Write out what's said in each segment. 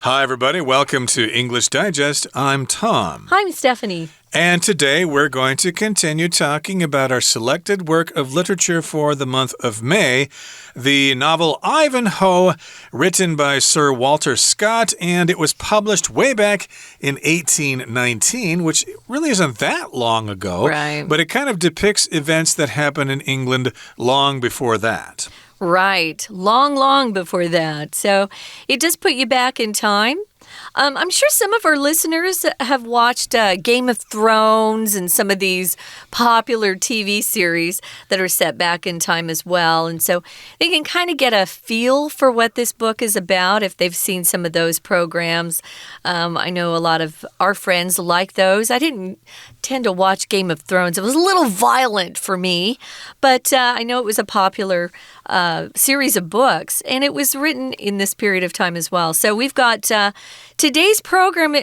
Hi, everybody. Welcome to English Digest. I'm Tom. I'm Stephanie. And today we're going to continue talking about our selected work of literature for the month of May, the novel Ivanhoe, written by Sir Walter Scott, and it was published way back in 1819, which really isn't that long ago. Right. But it kind of depicts events that happened in England long before that. Right. Long before that. So it does put you back in time. I'm sure some of our listeners have watched Game of Thrones and some of these popular TV series that are set back in time as well. And so they can kind of get a feel for what this book is about if they've seen some of those programs. I know a lot of our friends like those. I didn't tend to watch Game of Thrones. It was a little violent for me, but I know it was a popular series of books, and it was written in this period of time as well. So we've got today's program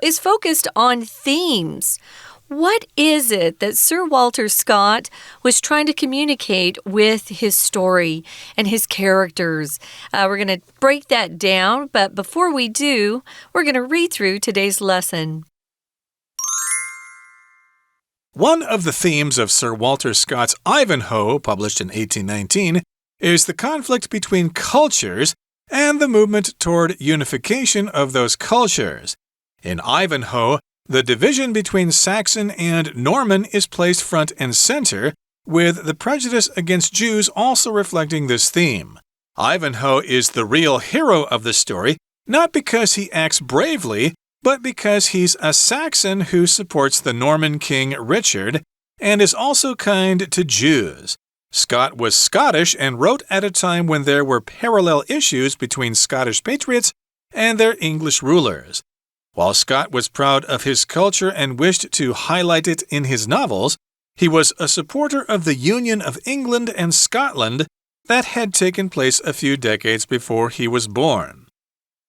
is focused on themes. What is it that Sir Walter Scott was trying to communicate with his story and his characters? We're going to break that down, but before we do, we're going to read through today's lesson. One of the themes of Sir Walter Scott's Ivanhoe, published in 1819, is the conflict between cultures and the movement toward unification of those cultures. In Ivanhoe, the division between Saxon and Norman is placed front and center, with the prejudice against Jews also reflecting this theme. Ivanhoe is the real hero of the story, not because he acts bravely, but because he's a Saxon who supports the Norman king Richard and is also kind to Jews. Scott was Scottish and wrote at a time when there were parallel issues between Scottish patriots and their English rulers. While Scott was proud of his culture and wished to highlight it in his novels, he was a supporter of the union of England and Scotland that had taken place a few decades before he was born.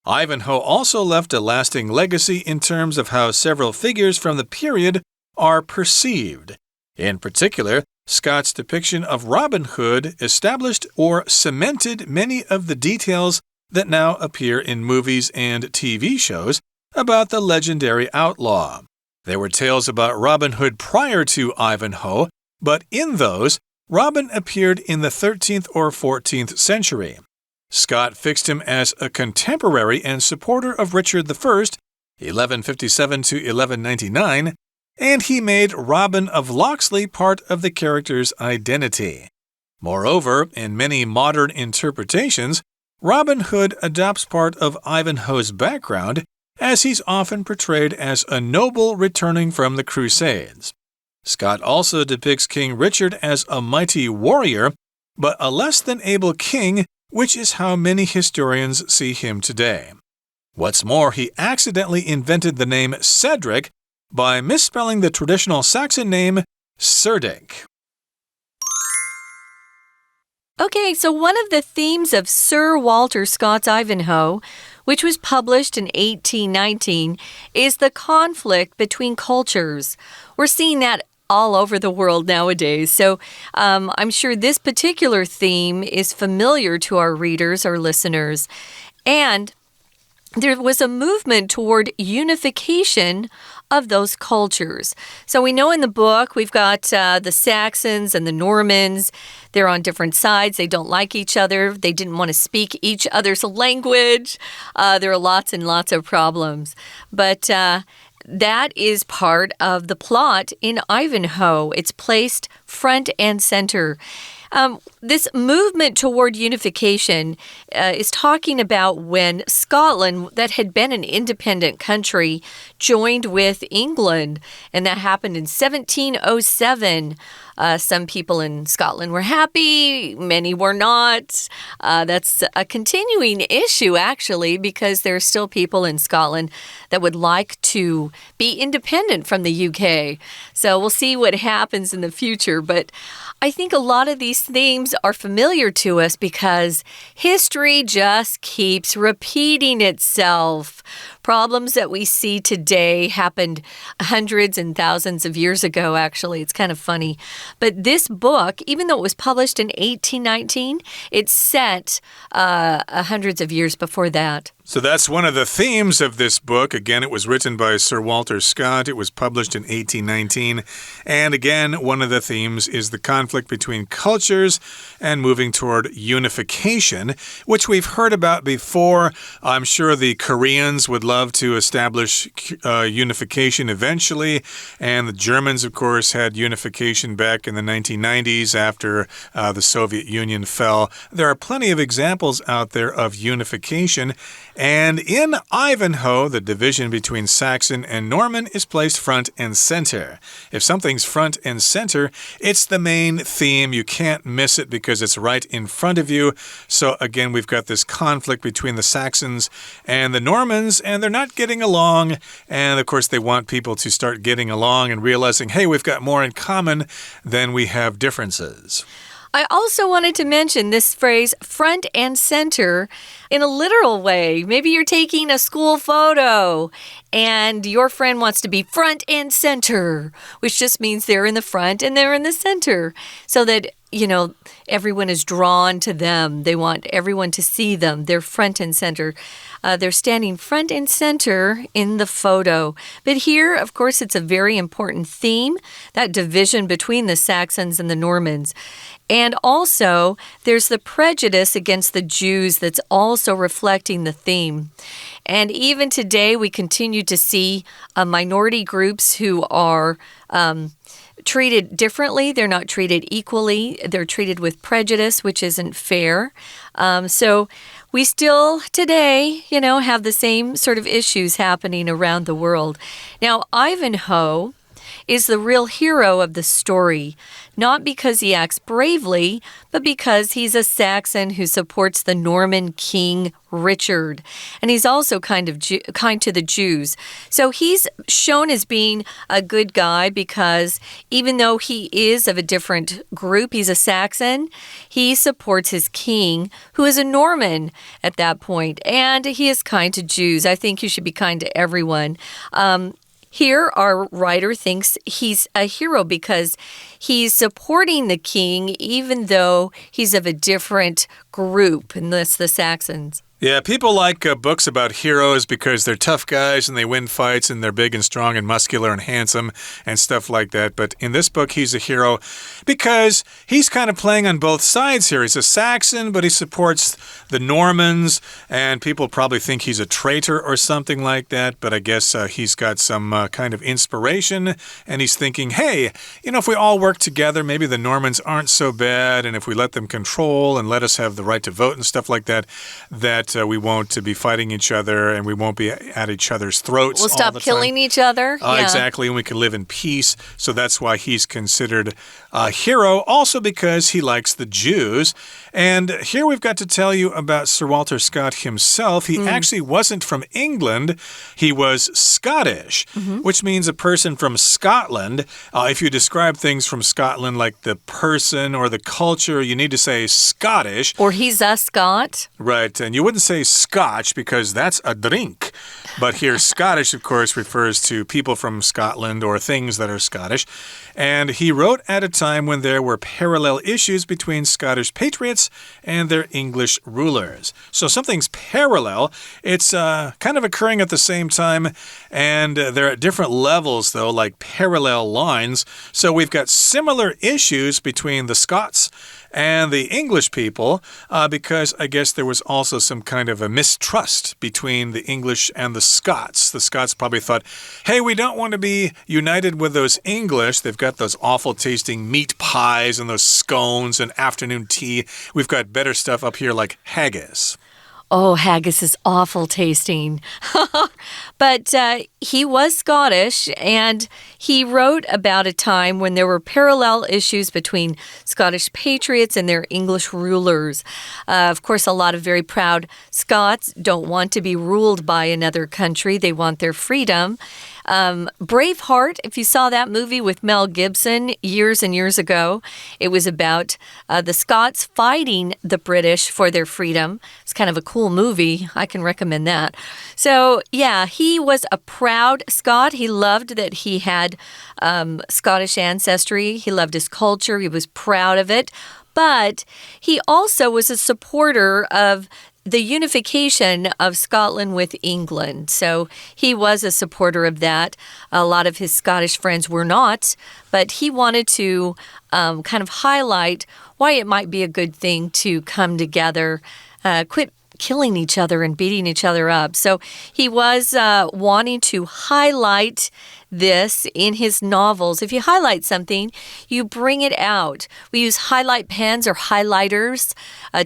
Ivanhoe also left a lasting legacy in terms of how several figures from the period are perceived. In particular, Scott's depiction of Robin Hood established or cemented many of the details that now appear in movies and TV shows about the legendary outlaw. There were tales about Robin Hood prior to Ivanhoe, but in those, Robin appeared in the 13th or 14th century. Scott fixed him as a contemporary and supporter of Richard I, 1157 to 1199, and he made Robin of Locksley part of the character's identity. Moreover, in many modern interpretations, Robin Hood adopts part of Ivanhoe's background, as he's often portrayed as a noble returning from the Crusades. Scott also depicts King Richard as a mighty warrior, but a less than able king, which is how many historians see him today. What's more, he accidentally invented the name Cedric by misspelling the traditional Saxon name Cerdic. Okay, so one of the themes of Sir Walter Scott's Ivanhoe, which was published in 1819, is the conflict between cultures. We're seeing that all over the world nowadays. So I'm sure this particular theme is familiar to our readers, our listeners. And there was a movement toward unification of those cultures. So we know in the book we've got the Saxons and the Normans. They're on different sides. They don't like each other. They didn't want to speak each other's language. There are lots and lots of problems. But that is part of the plot in Ivanhoe. It's placed front and center. This movement toward unification is talking about when Scotland, that had been an independent country, joined with England, and that happened in 1707. Some people in Scotland were happy, many were not. That's a continuing issue, actually, because there are still people in Scotland that would like to be independent from the UK. So we'll see what happens in the future. But I think a lot of these themes are familiar to us because history just keeps repeating itself. problems that we see today happened hundreds and thousands of years ago, actually. It's kind of funny. But this book, even though it was published in 1819, it's set hundreds of years before that. So that's one of the themes of this book. Again, it was written by Sir Walter Scott. It was published in 1819. And again, one of the themes is the conflict between cultures and moving toward unification, which we've heard about before. I'm sure the Koreans would love to establish unification eventually. And the Germans, of course, had unification back in the 1990s after the Soviet Union fell. There are plenty of examples out there of unification. And in Ivanhoe, the division between Saxon and Norman is placed front and center. If something's front and center, it's the main theme. You can't miss it because it's right in front of you. So again, we've got this conflict between the Saxons and the Normans, and they're not getting along. And of course, they want people to start getting along and realizing, hey, we've got more in common than we have differences. I also wanted to mention this phrase, front and center, in a literal way. Maybe you're taking a school photo and your friend wants to be front and center, which just means they're in the front and they're in the center, so that everyone is drawn to them. They want everyone to see them. They're front and center. They're standing front and center in the photo. But here, of course, it's a very important theme, that division between the Saxons and the Normans. And also, there's the prejudice against the Jews that's also reflecting the theme. And even today, we continue to see minority groups who are treated differently. They're not treated equally. They're treated with prejudice, which isn't fair. So we still today, have the same sort of issues happening around the world. Now, Ivanhoe is the real hero of the story, not because he acts bravely, but because he's a Saxon who supports the Norman king Richard. And he's also kind to the Jews. So he's shown as being a good guy because even though he is of a different group, he's a Saxon, he supports his king, who is a Norman at that point. And he is kind to Jews. I think you should be kind to everyone. Here, our writer thinks he's a hero because he's supporting the king even though he's of a different group, and that's the Saxons. Yeah, people like books about heroes because they're tough guys and they win fights and they're big and strong and muscular and handsome and stuff like that. But in this book, he's a hero because he's kind of playing on both sides here. He's a Saxon, but he supports the Normans, and people probably think he's a traitor or something like that. But I guess he's got some kind of inspiration, and he's thinking, hey, if we all work together, maybe the Normans aren't so bad, and if we let them control and let us have the right to vote and stuff like that, we won't be fighting each other and we won't be at each other's throats. We'll stop killing each other. Yeah. Exactly, and we can live in peace. So that's why he's considered a hero, also because he likes the Jews. And here we've got to tell you about Sir Walter Scott himself. He actually wasn't from England. He was Scottish, which means a person from Scotland. If you describe things from Scotland, like the person or the culture, you need to say Scottish. Or he's a Scot. Right, and you wouldn't say Scotch because that's a drink. But here, Scottish, of course, refers to people from Scotland or things that are Scottish. And he wrote at a time when there were parallel issues between Scottish patriots and their English rulers. So something's parallel. It's kind of occurring at the same time, and they're at different levels, though, like parallel lines. So we've got similar issues between the Scots and the English people because I guess there was also some kind of a mistrust between the English and the Scots. The Scots probably thought, hey, we don't want to be united with those English. They've got those awful tasting meat pies and those scones and afternoon tea. We've got better stuff up here like haggis. Oh, haggis is awful tasting. But he was Scottish, and he wrote about a time when there were parallel issues between Scottish patriots and their English rulers. Of course, a lot of very proud Scots don't want to be ruled by another country. They want their freedom. Braveheart, if you saw that movie with Mel Gibson years and years ago, it was about the Scots fighting the British for their freedom. It's kind of a cool movie. I can recommend that. So, yeah, he was a proud Scot. He loved that he had Scottish ancestry. He loved his culture. He was proud of it. But he also was a supporter of the unification of Scotland with England. So he was a supporter of that. A lot of his Scottish friends were not, but he wanted to kind of highlight why it might be a good thing to come together, quit killing each other and beating each other up. So he was wanting to highlight this in his novels. If you highlight something, you bring it out. We use highlight pens or highlighters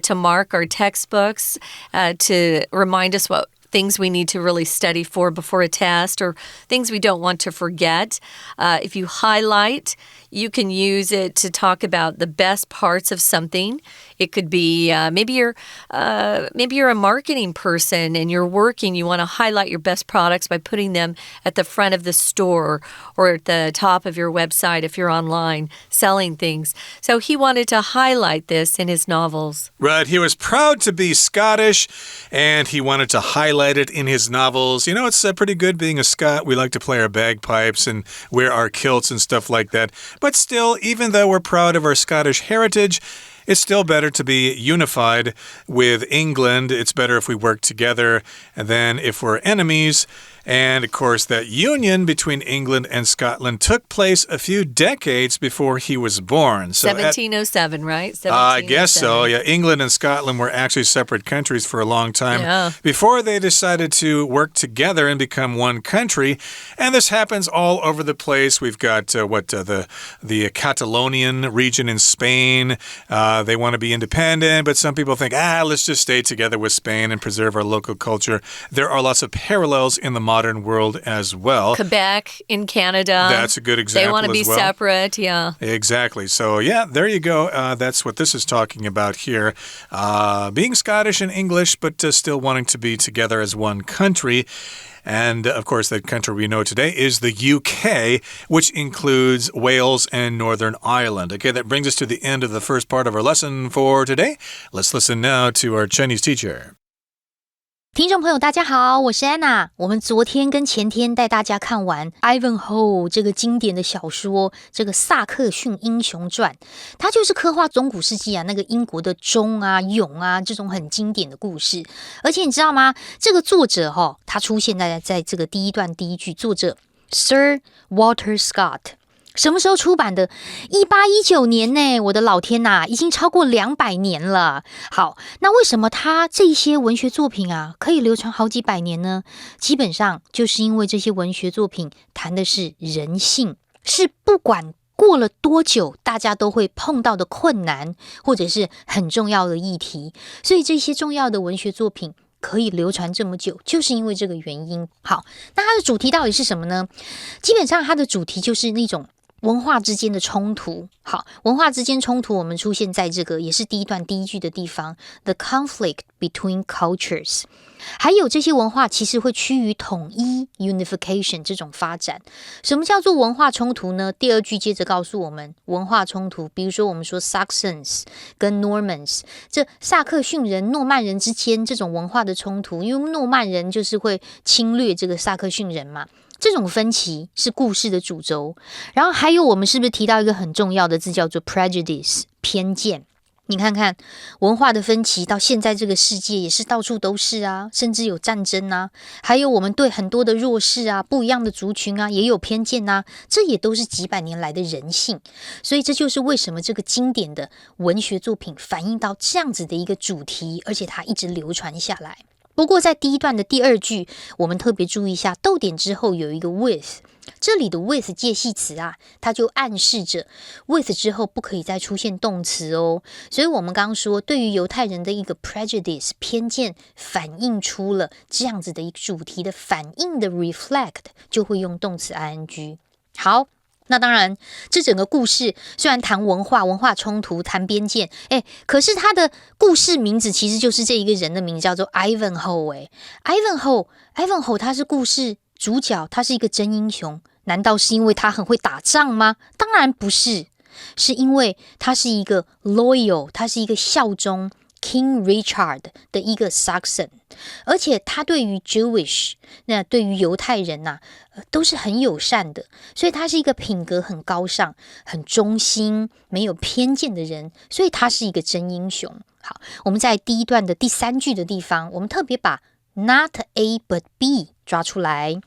to mark our textbooks, to remind us what things we need to really study for before a test or things we don't want to forget. If you highlight, you can use it to talk about the best parts of something. It could be maybe you're a marketing person and you're working. You want to highlight your best products by putting them at the front of the store or at the top of your website if you're online selling things. So he wanted to highlight this in his novels. Right. He was proud to be Scottish and he wanted to highlight it in his novels. You know, it's pretty good being a Scot. We like to play our bagpipes and wear our kilts and stuff like that. But still, even though we're proud of our Scottish heritage, it's still better to be unified with England. It's better if we work together than if we're enemies. And, of course, that union between England and Scotland took place a few decades before he was born. So 1707, right? 1707. I guess so. Yeah, England and Scotland were actually separate countries for a long time before they decided to work together and become one country. And this happens all over the place. We've got the Catalonian region in Spain. They want to be independent, but some people think, let's just stay together with Spain and preserve our local culture. There are lots of parallels in the modern world as well. Quebec in Canada. That's a good example. They want to be separate, yeah. Exactly. So, yeah, there you go. That's what this is talking about here. Being Scottish and English, but still wanting to be together as one country. And, of course, the country we know today is the UK, which includes Wales and Northern Ireland. Okay, that brings us to the end of the first part of our lesson for today. Let's listen now to our Chinese teacher. 听众朋友大家好，我是安娜。我们昨天跟前天带大家看完 Ivanhoe 这个经典的小说，这个萨克逊英雄传，它就是刻画中古世纪那个英国的忠啊、勇啊这种很经典的故事。而且你知道吗？这个作者他出现在这个第一段第一句，作者 Sir Walter Scott。什么时候出版的？1819年呢，我的老天哪，已经超过200年了。好，那为什么他这些文学作品可以流传好几百年呢？基本上就是因为这些文学作品谈的是人性，是不管过了多久大家都会碰到的困难，或者是很重要的议题。所以这些重要的文学作品可以流传这么久，就是因为这个原因。好，那它的主题到底是什么呢？基本上它的主题就是那种文化之间的冲突。好，文化之间冲突我们出现在这个也是第一段第一句的地方 The conflict between cultures。 还有这些文化其实会趋于统一 unification 这种发展。什么叫做文化冲突呢？第二句接着告诉我们文化冲突，比如说我们说 Saxons 跟 Normans， 这萨克逊人诺曼人之间这种文化的冲突，因为诺曼人就是会侵略这个萨克逊人嘛，这种分歧是故事的主轴。然后还有我们是不是提到一个很重要的字叫做 prejudice 偏见？你看看文化的分歧到现在这个世界也是到处都是甚至有战争还有我们对很多的弱势不一样的族群也有偏见这也都是几百年来的人性。所以这就是为什么这个经典的文学作品反映到这样子的一个主题，而且它一直流传下来。不过在第一段的第二句，我们特别注意一下逗点之后有一个 with， 这里的 with 介系词它就暗示着 with 之后不可以再出现动词哦。所以我们刚刚说对于犹太人的一个 prejudice 偏见反映出了这样子的一个主题的反应的 reflect 就会用动词 ing。 好，那当然这整个故事虽然谈文化冲突，谈边界，可是他的故事名字其实就是这一个人的名字，叫做 Ivanhoe。 Ivanhoe 他是故事主角他是一个真英雄，难道是因为他很会打仗吗？当然不是，是因为他是一个 loyal， 他是一个效忠King Richard 的一个 Saxon， 而且他对于 Jewish， 那对于犹太人都是很友善的，所以他是一个品格很高尚、很忠心、没有偏见的人，所以他是一个真英雄。好，我们在第一段的第3句的地方，我们特别把 Not A but B 抓出来。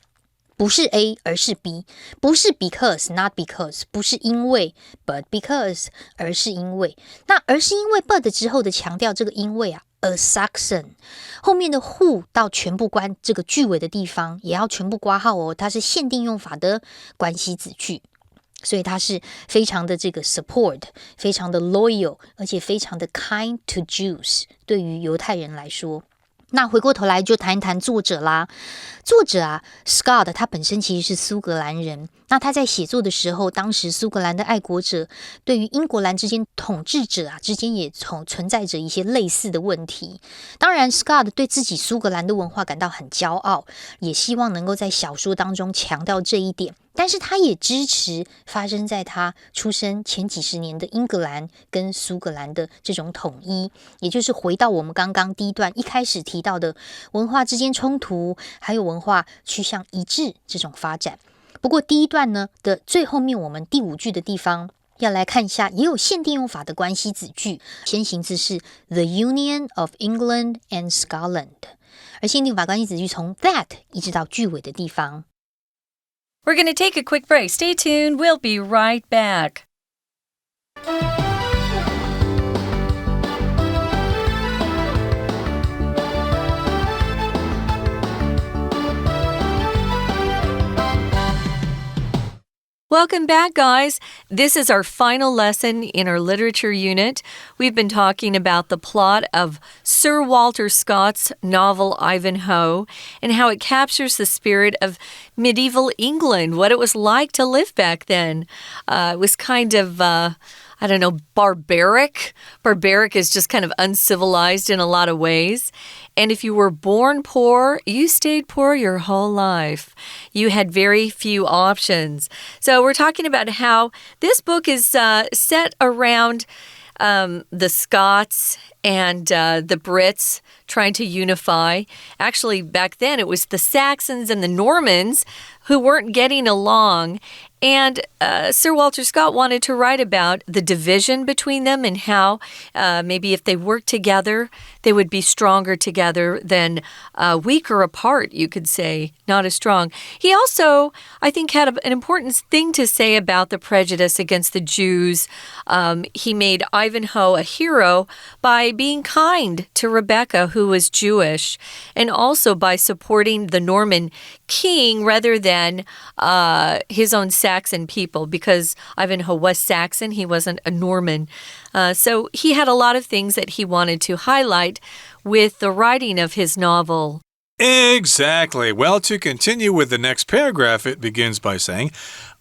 不是 A 而是 B， 不是 because not because， 不是因为 but because， 而是因为。那而是因为 but 之后的强调这个因为a Saxon， 后面的 who 到全部关这个句尾的地方也要全部括号哦，它是限定用法的关系子句，所以它是非常的这个 support， 非常的 loyal， 而且非常的 kind to Jews， 对于犹太人来说。那回过头来就谈一谈作者啦。作者Scott 他本身其实是苏格兰人，那他在写作的时候，当时苏格兰的爱国者对于英国兰之间统治者之间也存在着一些类似的问题。当然 Scott 对自己苏格兰的文化感到很骄傲，也希望能够在小说当中强调这一点，但是他也支持发生在他出生前几十年的英格兰跟苏格兰的这种统一，也就是回到我们刚刚第一段一开始提到的文化之间冲突，还有文化趋向一致这种发展。不过第一段呢的最后面，我们第5句的地方要来看一下，也有限定用法的关系子句，先行字是 The Union of England and Scotland， 而限定法关系子句从 that 一直到句尾的地方。We're going to take a quick break. Stay tuned. We'll be right back. Welcome back, guys. This is our final lesson in our literature unit. We've been talking about the plot of Sir Walter Scott's novel Ivanhoe and how it captures the spirit of medieval England, what it was like to live back then. It was kind of barbaric. Barbaric is just kind of uncivilized in a lot of ways. And if you were born poor, you stayed poor your whole life. You had very few options. So we're talking about how this book is set around the Scots and the Brits trying to unify. Actually, back then it was the Saxons and the Normans who weren't getting along. And Sir Walter Scott wanted to write about the division between them and how maybe if they worked together, they would be stronger together than weaker apart, you could say, not as strong. He also, I think, had an important thing to say about the prejudice against the Jews. He made Ivanhoe a hero by being kind to Rebecca, who was Jewish, and also by supporting the Norman king rather than his own Saxon people, because Ivanhoe was Saxon, he wasn't a Norman. So he had a lot of things that he wanted to highlight with the writing of his novel. Exactly. Well, to continue with the next paragraph, it begins by saying,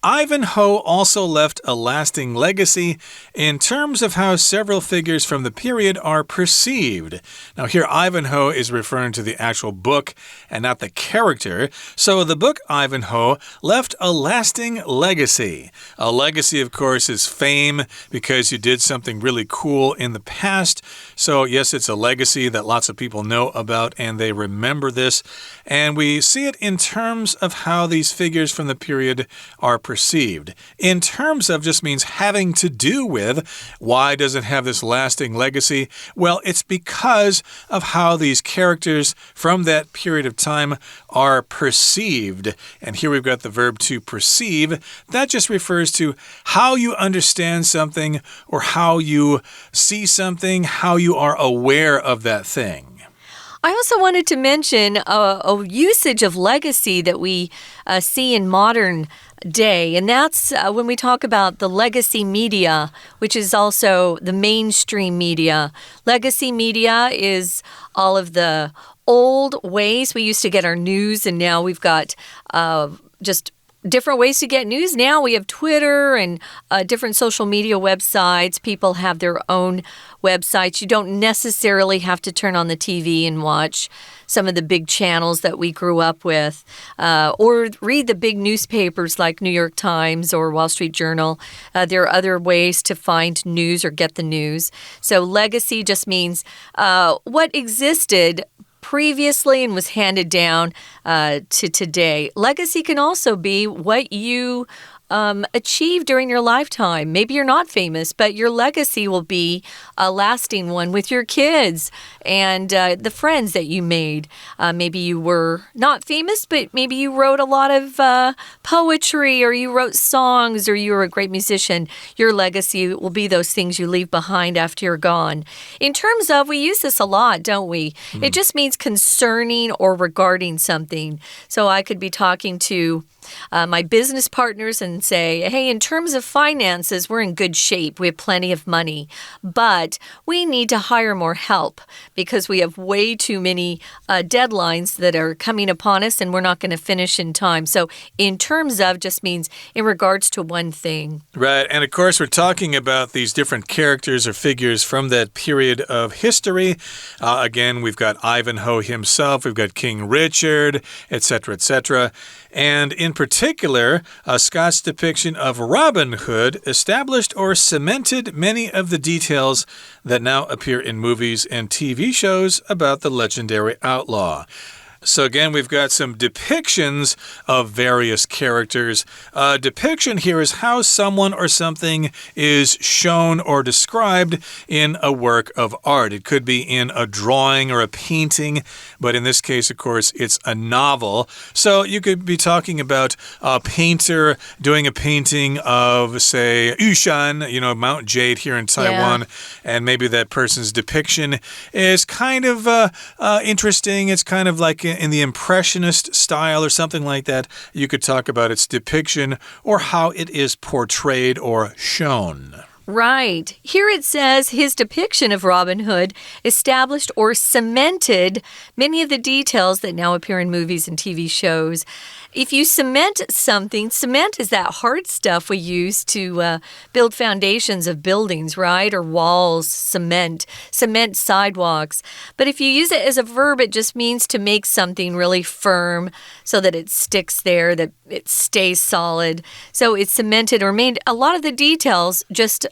Ivanhoe also left a lasting legacy in terms of how several figures from the period are perceived. Now, here Ivanhoe is referring to the actual book and not the character. So the book Ivanhoe left a lasting legacy. A legacy, of course, is fame because you did something really cool in the past. So, yes, it's a legacy that lots of people know about and they remember this. And we see it in terms of how these figures from the period are perceived. In terms of just means having to do with. Why does it have this lasting legacy? Well, it's because of how these characters from that period of time are perceived. And here we've got the verb to perceive. That just refers to how you understand something or how you see something, how you are aware of that thing. I also wanted to mention a usage of legacy that we see in modern day, and that's when we talk about the legacy media, which is also the mainstream media. Legacy media is all of the old ways we used to get our news, and now we've got just different ways to get news now. We have Twitter and different social media websites. People have their own websites. You don't necessarily have to turn on the TV and watch some of the big channels that we grew up with, or read the big newspapers like New York Times or Wall Street Journal. There are other ways to find news or get the news. So legacy just means what existed previously and was handed down to today. Legacy can also be what you achieved during your lifetime. Maybe you're not famous, but your legacy will be a lasting one with your kids and the friends that you made. Maybe you were not famous, but maybe you wrote a lot of poetry, or you wrote songs, or you were a great musician. Your legacy will be those things you leave behind after you're gone. In terms of, we use this a lot, don't we? It just means concerning or regarding something. So I could be talking to my business partners and say, hey, in terms of finances, we're in good shape. We have plenty of money, but we need to hire more help because we have way too many deadlines that are coming upon us and we're not going to finish in time. So in terms of just means in regards to one thing. Right. And of course, we're talking about these different characters or figures from that period of history. Again, we've got Ivanhoe himself. We've got King Richard, etc., etc. And in particular, Scott's depiction of Robin Hood established or cemented many of the details that now appear in movies and TV shows about the legendary outlaw. So again, we've got some depictions of various characters. Depiction here is how someone or something is shown or described in a work of art. It could be in a drawing or a painting, but in this case, of course, it's a novel. So you could be talking about a painter doing a painting of, say, Yushan, Mount Jade here in Taiwan, and maybe that person's depiction is kind of interesting. It's kind of like in the Impressionist style or something like that. You could talk about its depiction or how it is portrayed or shown. Right. Here it says his depiction of Robin Hood established or cemented many of the details that now appear in movies and TV shows. If you cement something, cement is that hard stuff we use to build foundations of buildings, right? Or walls, cement sidewalks. But if you use it as a verb, it just means to make something really firm so that it sticks there, that it stays solid. So it's cemented or made a lot of the details just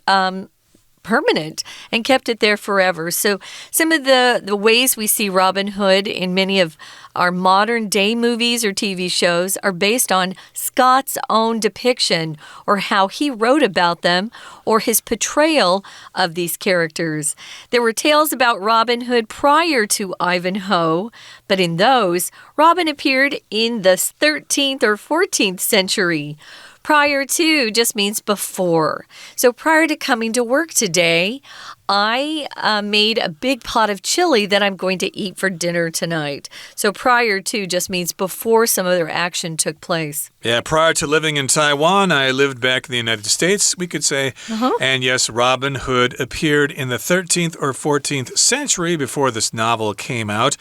permanent and kept it there forever. So some of the ways we see Robin Hood in many of our modern day movies or TV shows are based on Scott's own depiction or how he wrote about them or his portrayal of these characters. There were tales about Robin Hood prior to Ivanhoe, but in those, Robin appeared in the 13th or 14th century. Prior to just means before. So prior to coming to work today, I made a big pot of chili that I'm going to eat for dinner tonight. So prior to just means before some other action took place. Yeah, prior to living in Taiwan, I lived back in the United States, we could say. And yes, Robin Hood appeared in the 13th or 14th century before this novel came out.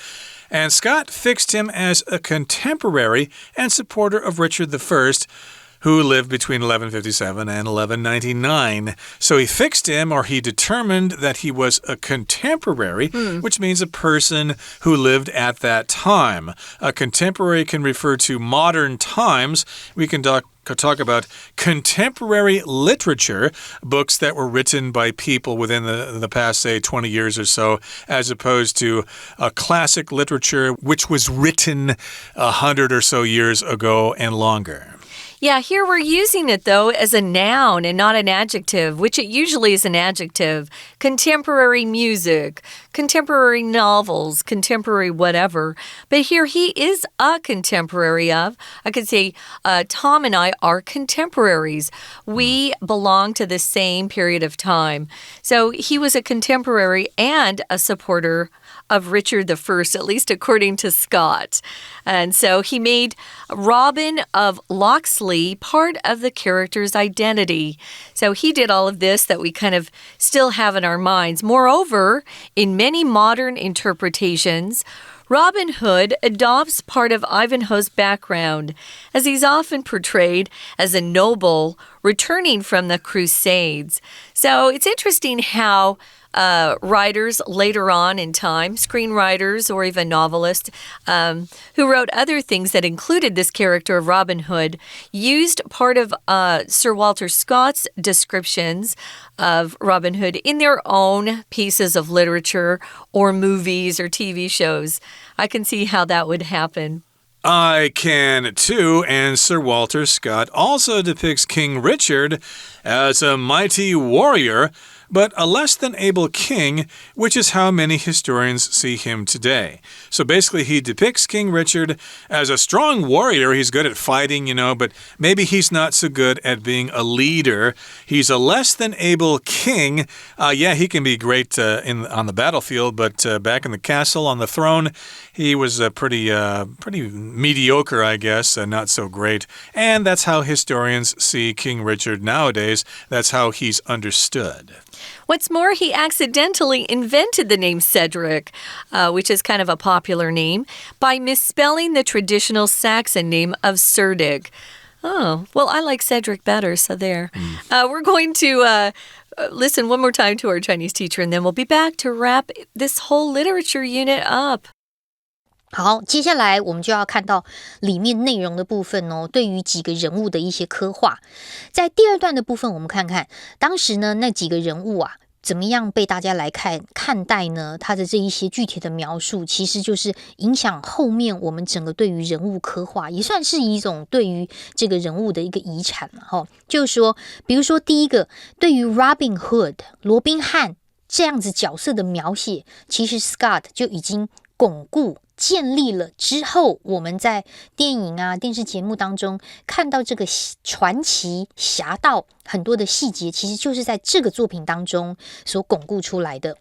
And Scott fixed him as a contemporary and supporter of Richard I, who lived between 1157 and 1199. So he fixed him, or he determined that he was a contemporary, which means a person who lived at that time. A contemporary can refer to modern times. We can talk about contemporary literature, books that were written by people within the past, say, 20 years or so, as opposed to classic literature, which was written 100 or so years ago and longer. Yeah, here we're using it, though, as a noun and not an adjective, which it usually is an adjective. Contemporary music, contemporary novels, contemporary whatever. But here he is a contemporary of. I could say Tom and I are contemporaries. We belong to the same period of time. So he was a contemporary and a supporter of Richard I, at least according to Scott. And so he made Robin of Locksley part of the character's identity. So he did all of this that we kind of still have in our minds. Moreover, in many modern interpretations, Robin Hood adopts part of Ivanhoe's background, as he's often portrayed as a noble returning from the Crusades. So it's interesting how writers later on in time, screenwriters or even novelists who wrote other things that included this character of Robin Hood, used part of Sir Walter Scott's descriptions of Robin Hood in their own pieces of literature or movies or TV shows. I can see how that would happen. I can too, and Sir Walter Scott also depicts King Richard as a mighty warrior, but a less than able king, which is how many historians see him today. So basically, he depicts King Richard as a strong warrior. He's good at fighting, but maybe he's not so good at being a leader. He's a less than able king. Yeah, he can be great on the battlefield, but back in the castle on the throne, he was pretty mediocre, I guess, not so great. And that's how historians see King Richard nowadays. That's how he's understood. What's more, he accidentally invented the name Cedric, which is kind of a popular name, by misspelling the traditional Saxon name of Cerdic. Oh, well, I like Cedric better, so there. We're going to listen one more time to our Chinese teacher, and then we'll be back to wrap this whole literature unit up. 好，接下来我们就要看到里面内容的部分哦，对于几个人物的一些刻画。在第二段的部分，我们看看当时呢那几个人物啊，怎么样被大家来看待呢？他的这一些具体的描述，其实就是影响后面我们整个对于人物刻画，也算是一种对于这个人物的一个遗产嘛。就是说，比如说第一个，对于 Robin Hood 罗宾汉这样子角色的描写，其实 Scott 就已经巩固建立了之后，我们在电影啊、电视节目当中看到这个传奇侠盗很多的细节，其实就是在这个作品当中所巩固出来的。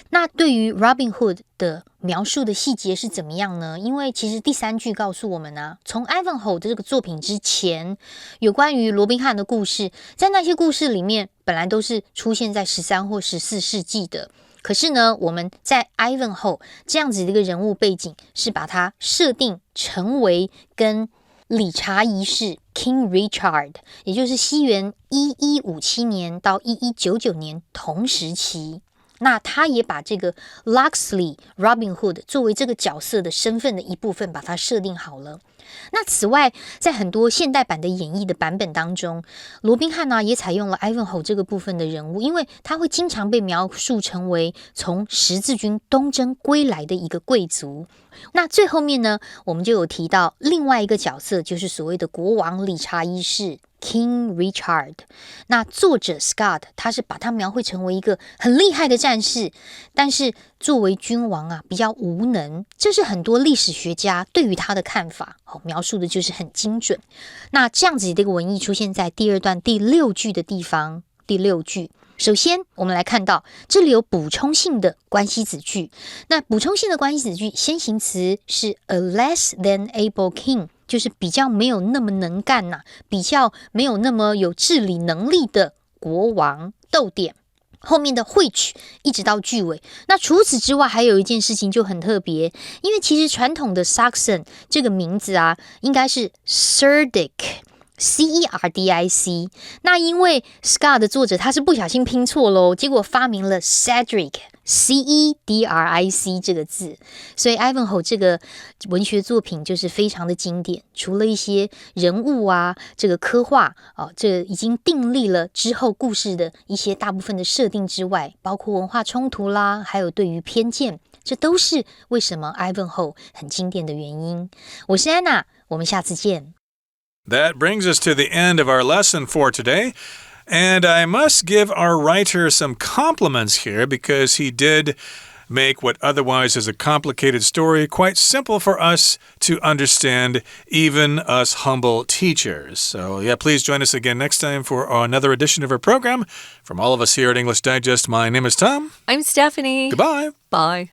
那对于 Robin Hood 的描述的细节是怎么样呢？因为其实第三句告诉我们啊，从 Ivanhoe 的这个作品之前，有关于罗宾汉的故事，在那些故事里面本来都是出现在13或14世纪的。可是呢，我们在 Ivanhoe 这样子的一个人物背景，是把它设定成为跟理查一世 King Richard， 也就是西元1157年到1199年同时期。那他也把这个 Locksley Robin Hood 作为这个角色的身份的一部分，把它设定好了。那此外，在很多现代版的演绎的版本当中，罗宾汉呢也采用了 Ivanhoe 这个部分的人物，因为他会经常被描述成为从十字军东征归来的一个贵族。那最后面呢，我们就有提到另外一个角色，就是所谓的国王理查一世 King Richard。 那作者 Scott 他是把他描绘成为一个很厉害的战士，但是作为君王啊比较无能，这是很多历史学家对于他的看法，描述的就是很精准。那这样子的一个文意出现在第二段第6句的地方。第6句，首先我们来看到这里有补充性的关系子句。那补充性的关系子句先行词是 a less than able king， 就是比较没有那么能干比较没有那么有治理能力的国王，逗点后面的 which 一直到句尾。那除此之外还有一件事情就很特别，因为其实传统的 Saxon 这个名字啊应该是 Cerdic Cerdic， 那因为 Scott 的作者他是不小心拼错咯，结果发明了 Cedric Cedric 这个字，所以 Ivanhoe 这个文学作品就是非常的经典。除了一些人物啊这个刻画这已经订立了之后故事的一些大部分的设定之外，包括文化冲突啦，还有对于偏见，这都是为什么 Ivanhoe 很经典的原因。我是 Anna， 我们下次见。That brings us to the end of our lesson for today. And I must give our writer some compliments here because he did make what otherwise is a complicated story quite simple for us to understand, even us humble teachers. So, yeah, please join us again next time for another edition of our program. From all of us here at English Digest, my name is Tom. I'm Stephanie. Goodbye. Bye.